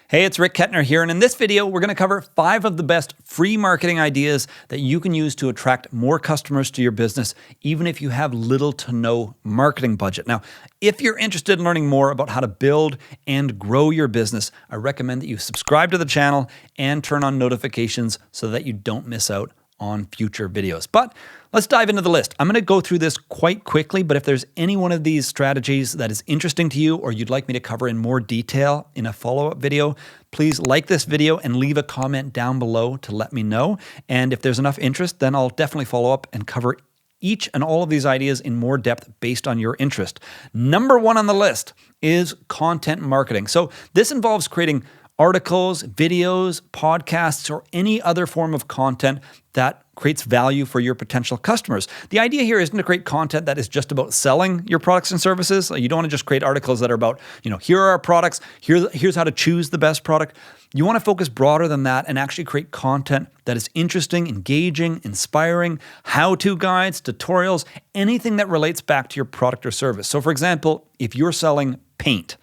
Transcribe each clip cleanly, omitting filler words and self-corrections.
Hey, it's Rick Kettner here, and in this video, we're going to cover 5 of the best free marketing ideas that you can use to attract more customers to your business, even if you have little to no marketing budget. Now, if you're interested in learning more about how to build and grow your business, I recommend that you subscribe to the channel and turn on notifications so that you don't miss out on future videos. But let's dive into the list. I'm going to go through this quite quickly, but if there's any one of these strategies that is interesting to you or you'd like me to cover in more detail in a follow-up video, please like this video and leave a comment down below to let me know. And if there's enough interest, then I'll definitely follow up and cover each and all of these ideas in more depth based on your interest. Number 1 on the list is content marketing. So this involves creating articles, videos, podcasts, or any other form of content that creates value for your potential customers. The idea here isn't to create content that is just about selling your products and services. You don't want to just create articles that are about, here are our products, here's how to choose the best product. You want to focus broader than that and actually create content that is interesting, engaging, inspiring, how-to guides, tutorials, anything that relates back to your product or service. So for example, if you're selling paint,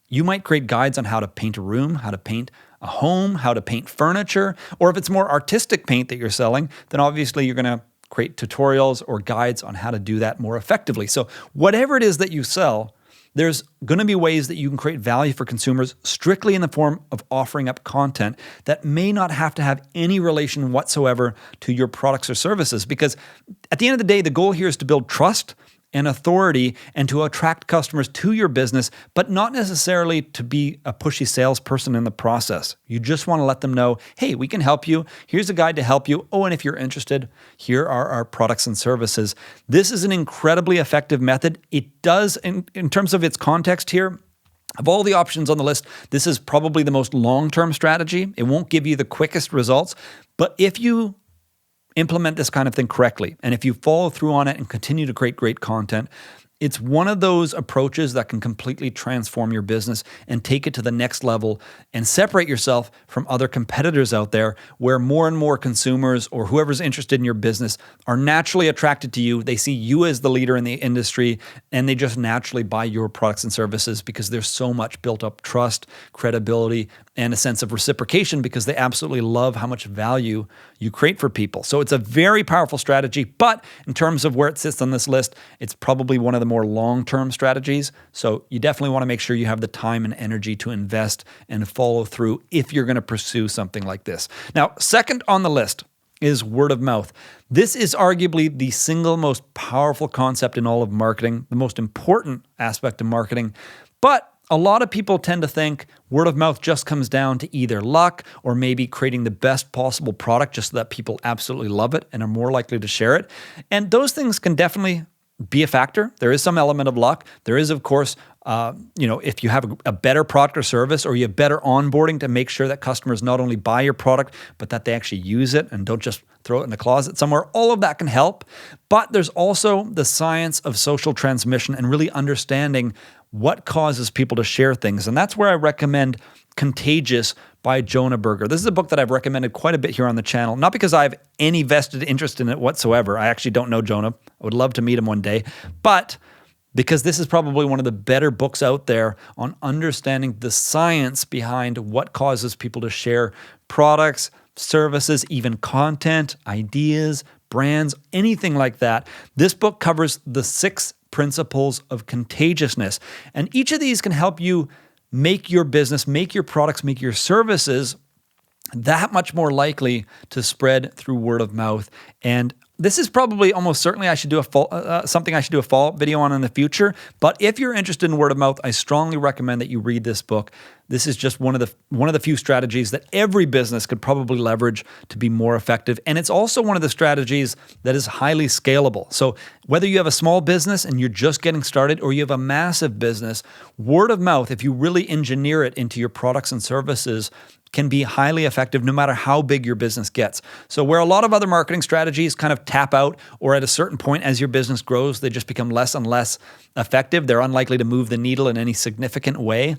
you might create guides on how to paint a room, how to paint a home, how to paint furniture, or if it's more artistic paint that you're selling, then obviously you're going to create tutorials or guides on how to do that more effectively. So whatever it is that you sell, there's going to be ways that you can create value for consumers strictly in the form of offering up content that may not have to have any relation whatsoever to your products or services. Because at the end of the day, the goal here is to build trust and authority and to attract customers to your business, but not necessarily to be a pushy salesperson in the process. You just want to let them know, hey, we can help you. Here's a guide to help you. Oh, and if you're interested, here are our products and services. This is an incredibly effective method. It does, in terms of its context here, of all the options on the list, this is probably the most long-term strategy. It won't give you the quickest results, but if you implement this kind of thing correctly, and if you follow through on it and continue to create great content, it's one of those approaches that can completely transform your business and take it to the next level and separate yourself from other competitors out there where more and more consumers or whoever's interested in your business are naturally attracted to you. They see you as the leader in the industry and they just naturally buy your products and services because there's so much built up trust, credibility, and a sense of reciprocation because they absolutely love how much value you create for people. So it's a very powerful strategy, but in terms of where it sits on this list, it's probably one of the more long-term strategies. So you definitely want to make sure you have the time and energy to invest and follow through if you're going to pursue something like this. Now, second on the list is word of mouth. This is arguably the single most powerful concept in all of marketing, the most important aspect of marketing, but a lot of people tend to think word of mouth just comes down to either luck or maybe creating the best possible product just so that people absolutely love it and are more likely to share it. And those things can definitely be a factor. There is some element of luck. There is, of course, if you have a better product or service or you have better onboarding to make sure that customers not only buy your product, but that they actually use it and don't just throw it in the closet somewhere. All of that can help. But there's also the science of social transmission and really understanding what causes people to share things. And that's where I recommend Contagious by Jonah Berger. This is a book that I've recommended quite a bit here on the channel, not because I have any vested interest in it whatsoever. I actually don't know Jonah. I would love to meet him one day, but because this is probably one of the better books out there on understanding the science behind what causes people to share products, services, even content, ideas, brands, anything like that. This book covers the 6 principles of contagiousness. And each of these can help you make your business, make your products, make your services that much more likely to spread through word of mouth. And this is probably almost certainly I should do something I should do a follow-up video on in the future. But if you're interested in word of mouth, I strongly recommend that you read this book. This is just one of the few strategies that every business could probably leverage to be more effective. And it's also one of the strategies that is highly scalable. So whether you have a small business and you're just getting started or you have a massive business, word of mouth, if you really engineer it into your products and services, can be highly effective no matter how big your business gets. So where a lot of other marketing strategies kind of tap out, or at a certain point as your business grows, they just become less and less effective. They're unlikely to move the needle in any significant way.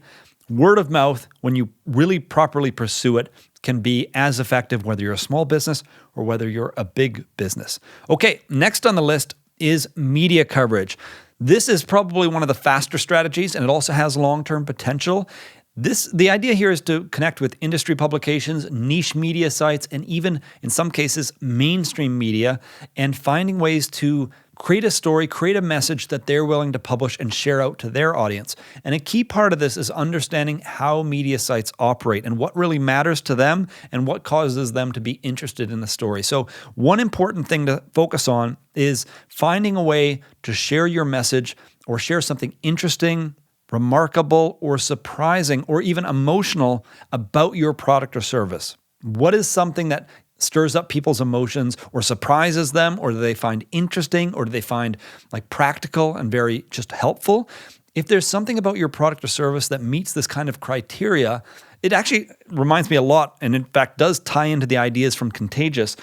Word of mouth, when you really properly pursue it, can be as effective whether you're a small business or whether you're a big business. Okay, next on the list is media coverage. This is probably one of the faster strategies, and it also has long-term potential. The idea here is to connect with industry publications, niche media sites, and even in some cases, mainstream media, and finding ways to create a story, create a message that they're willing to publish and share out to their audience. And a key part of this is understanding how media sites operate and what really matters to them and what causes them to be interested in the story. So one important thing to focus on is finding a way to share your message or share something interesting, remarkable, or surprising, or even emotional about your product or service. What is something that stirs up people's emotions or surprises them, or do they find interesting, or do they find like practical and very just helpful? If there's something about your product or service that meets this kind of criteria, it actually reminds me a lot, and in fact does tie into the ideas from Contagious.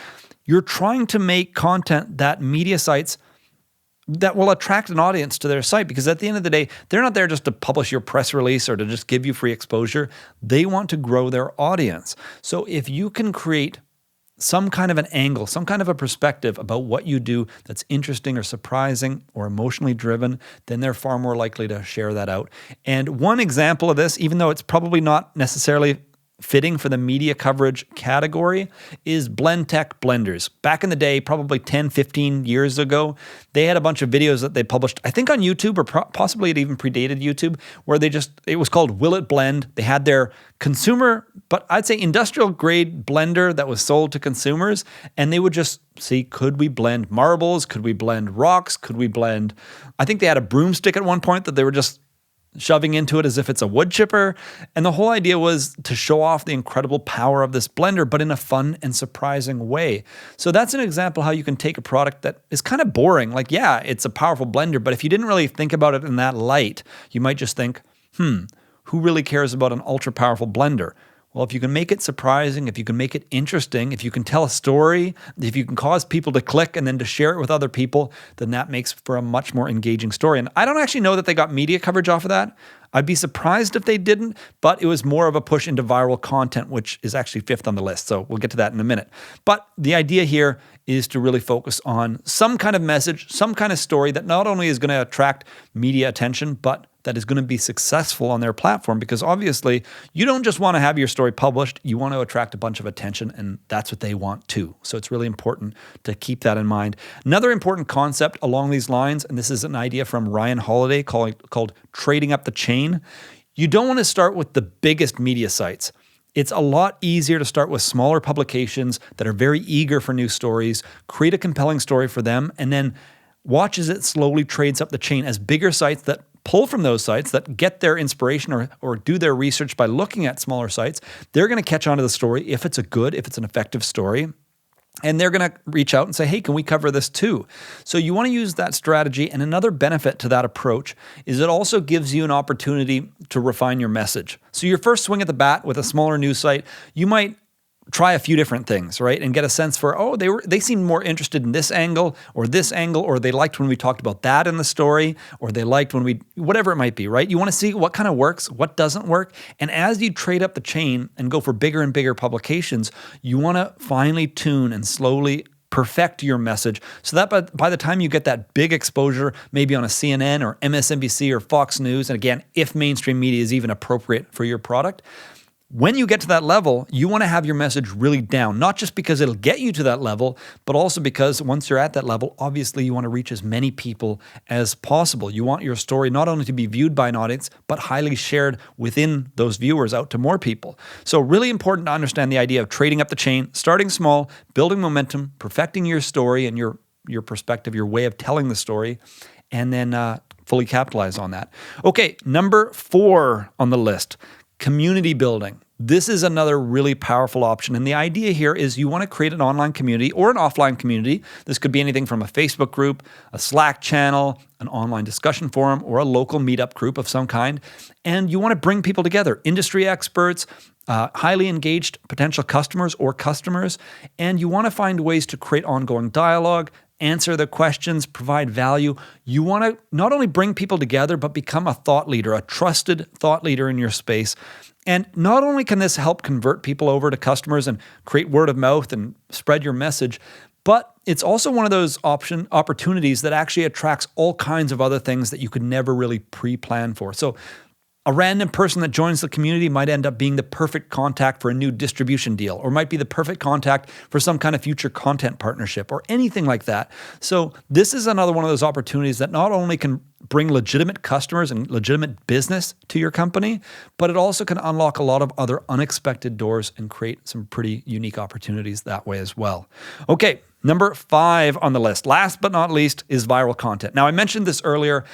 You're trying to make content that media sites that will attract an audience to their site, because at the end of the day, they're not there just to publish your press release or to just give you free exposure. They want to grow their audience. So if you can create some kind of an angle, some kind of a perspective about what you do that's interesting or surprising or emotionally driven, then they're far more likely to share that out. And one example of this, even though it's probably not necessarily fitting for the media coverage category, is blendtec blenders. Back in the day, probably 10, 15 years ago, they had a bunch of videos that they published, I think on YouTube, or possibly it even predated YouTube, where it was called Will It Blend? They had their consumer, but I'd say industrial grade blender that was sold to consumers, and they would just see, could we blend marbles? Could we blend rocks? Could we blend, I think they had a broomstick at one point that they were just shoving into it as if it's a wood chipper. And the whole idea was to show off the incredible power of this blender, but in a fun and surprising way. So that's an example how you can take a product that is kind of boring. Like, yeah, it's a powerful blender, but if you didn't really think about it in that light, you might just think, who really cares about an ultra powerful blender? Well, if you can make it surprising, if you can make it interesting, if you can tell a story, if you can cause people to click and then to share it with other people, then that makes for a much more engaging story. And I don't actually know that they got media coverage off of that. I'd be surprised if they didn't, but it was more of a push into viral content, which is actually fifth on the list. So we'll get to that in a minute. But the idea here is to really focus on some kind of message, some kind of story that not only is going to attract media attention, but that is going to be successful on their platform, because obviously you don't just want to have your story published, you want to attract a bunch of attention, and that's what they want too. So it's really important to keep that in mind. Another important concept along these lines, and this is an idea from Ryan Holiday called trading up the chain. You don't want to start with the biggest media sites. It's a lot easier to start with smaller publications that are very eager for new stories, create a compelling story for them, and then watch as it slowly trades up the chain as bigger sites that pull from those sites, that get their inspiration or do their research by looking at smaller sites. They're going to catch on to the story if it's an effective story. And they're going to reach out and say, hey, can we cover this too? So you want to use that strategy. And another benefit to that approach is it also gives you an opportunity to refine your message. So your first swing at the bat with a smaller news site, you might try a few different things, right? And get a sense for, they seemed more interested in this angle, or they liked when we talked about that in the story, or they liked when whatever it might be, right? You want to see what kind of works, what doesn't work. And as you trade up the chain and go for bigger and bigger publications, you want to finely tune and slowly perfect your message so that by the time you get that big exposure, maybe on a CNN or MSNBC or Fox News, and again, if mainstream media is even appropriate for your product, when you get to that level, you want to have your message really down, not just because it'll get you to that level, but also because once you're at that level, obviously you want to reach as many people as possible. You want your story not only to be viewed by an audience, but highly shared within those viewers out to more people. So really important to understand the idea of trading up the chain, starting small, building momentum, perfecting your story and your perspective, your way of telling the story, and then fully capitalize on that. Okay, number 4 on the list. Community building. This is another really powerful option. And the idea here is you want to create an online community or an offline community. This could be anything from a Facebook group, a Slack channel, an online discussion forum, or a local meetup group of some kind. And you want to bring people together, industry experts, highly engaged potential customers or customers. And you want to find ways to create ongoing dialogue, answer their questions, provide value. You want to not only bring people together, but become a thought leader, a trusted thought leader in your space. And not only can this help convert people over to customers and create word of mouth and spread your message, but it's also one of those opportunities that actually attracts all kinds of other things that you could never really pre-plan for. So A random person that joins the community might end up being the perfect contact for a new distribution deal, or might be the perfect contact for some kind of future content partnership or anything like that. So this is another one of those opportunities that not only can bring legitimate customers and legitimate business to your company, but it also can unlock a lot of other unexpected doors and create some pretty unique opportunities that way as well. Okay, number 5 on the list, last but not least, is viral content. Now, I mentioned this earlier.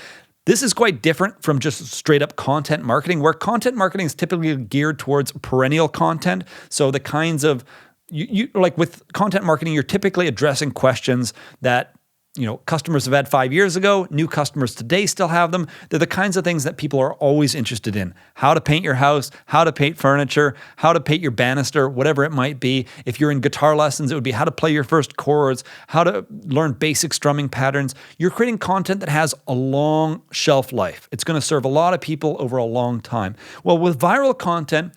This is quite different from just straight up content marketing, where content marketing is typically geared towards perennial content. So the kinds of, like with content marketing, you're typically addressing questions that customers have had 5 years ago, new customers today still have them. They're the kinds of things that people are always interested in. How to paint your house, how to paint furniture, how to paint your banister, whatever it might be. If you're in guitar lessons, it would be how to play your first chords, how to learn basic strumming patterns. You're creating content that has a long shelf life. It's going to serve a lot of people over a long time. Well, with viral content,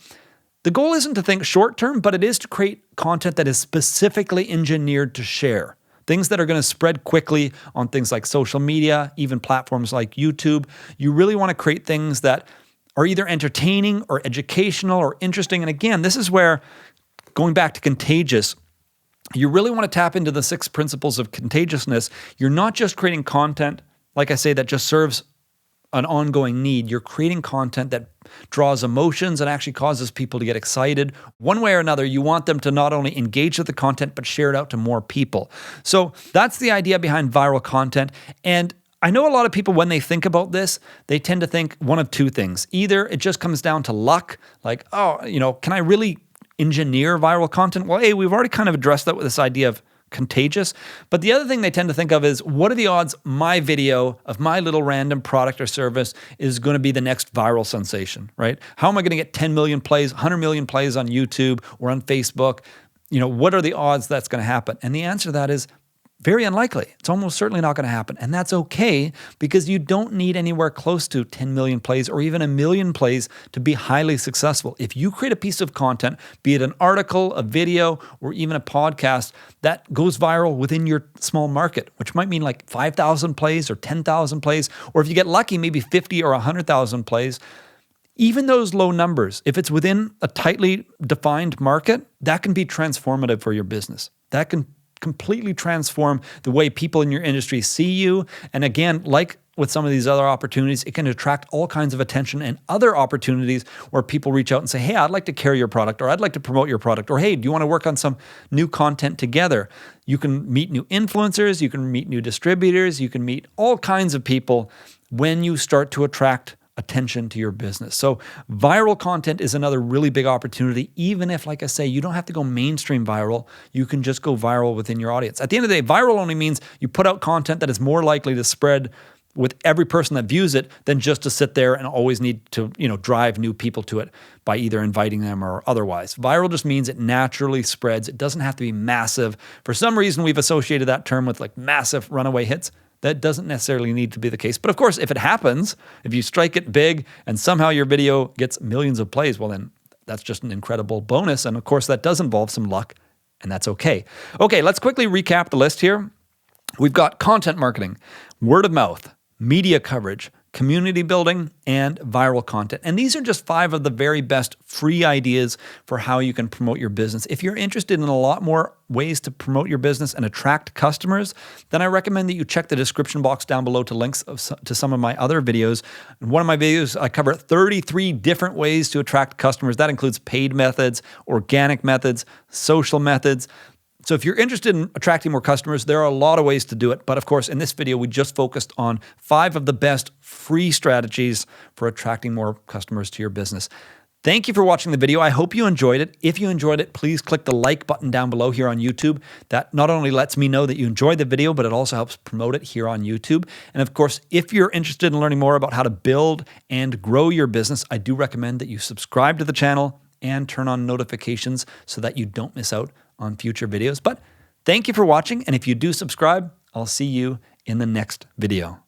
the goal isn't to think short term, but it is to create content that is specifically engineered to share. Things that are going to spread quickly on things like social media, even platforms like YouTube. You really want to create things that are either entertaining or educational or interesting. And again, this is where, going back to contagious, you really want to tap into the 6 principles of contagiousness. You're not just creating content, like I say, that just serves an ongoing need. You're creating content that draws emotions and actually causes people to get excited. One way or another, you want them to not only engage with the content, but share it out to more people. So that's the idea behind viral content. And I know a lot of people, when they think about this, they tend to think one of 2 things. Either it just comes down to luck, like, can I really engineer viral content? Well, hey, we've already kind of addressed that with this idea of contagious. But the other thing they tend to think of is, what are the odds my video of my little random product or service is going to be the next viral sensation, right? How am I going to get 10 million plays, 100 million plays on YouTube or on Facebook? What are the odds that's going to happen? And the answer to that is very unlikely. It's almost certainly not going to happen. And that's okay, because you don't need anywhere close to 10 million plays or even 1 million plays to be highly successful. If you create a piece of content, be it an article, a video, or even a podcast that goes viral within your small market, which might mean like 5,000 plays or 10,000 plays, or if you get lucky, maybe 50 or 100,000 plays, even those low numbers, if it's within a tightly defined market, that can be transformative for your business. That can completely transform the way people in your industry see you. And again, like with some of these other opportunities, it can attract all kinds of attention and other opportunities where people reach out and say, hey, I'd like to carry your product, or I'd like to promote your product, or hey, do you want to work on some new content together? You can meet new influencers, you can meet new distributors, you can meet all kinds of people when you start to attract attention to your business. So viral content is another really big opportunity, even if, like I say, you don't have to go mainstream viral. You can just go viral within your audience. At the end of the day, viral only means you put out content that is more likely to spread with every person that views it than just to sit there and always need to, drive new people to it by either inviting them or otherwise. Viral just means it naturally spreads. It doesn't have to be massive. For some reason, we've associated that term with like massive runaway hits. That doesn't necessarily need to be the case. But of course, if it happens, if you strike it big and somehow your video gets millions of plays, well then that's just an incredible bonus. And of course, that does involve some luck, and that's okay. Okay, let's quickly recap the list here. We've got content marketing, word of mouth, media coverage, community building, and viral content. And these are just 5 of the very best free ideas for how you can promote your business. If you're interested in a lot more ways to promote your business and attract customers, then I recommend that you check the description box down below to links to some of my other videos. In one of my videos, I cover 33 different ways to attract customers. That includes paid methods, organic methods, social methods. So if you're interested in attracting more customers, there are a lot of ways to do it. But of course, in this video, we just focused on 5 of the best free strategies for attracting more customers to your business. Thank you for watching the video. I hope you enjoyed it. If you enjoyed it, please click the like button down below here on YouTube. That not only lets me know that you enjoyed the video, but it also helps promote it here on YouTube. And of course, if you're interested in learning more about how to build and grow your business, I do recommend that you subscribe to the channel and turn on notifications so that you don't miss out on future videos. But thank you for watching. And if you do subscribe, I'll see you in the next video.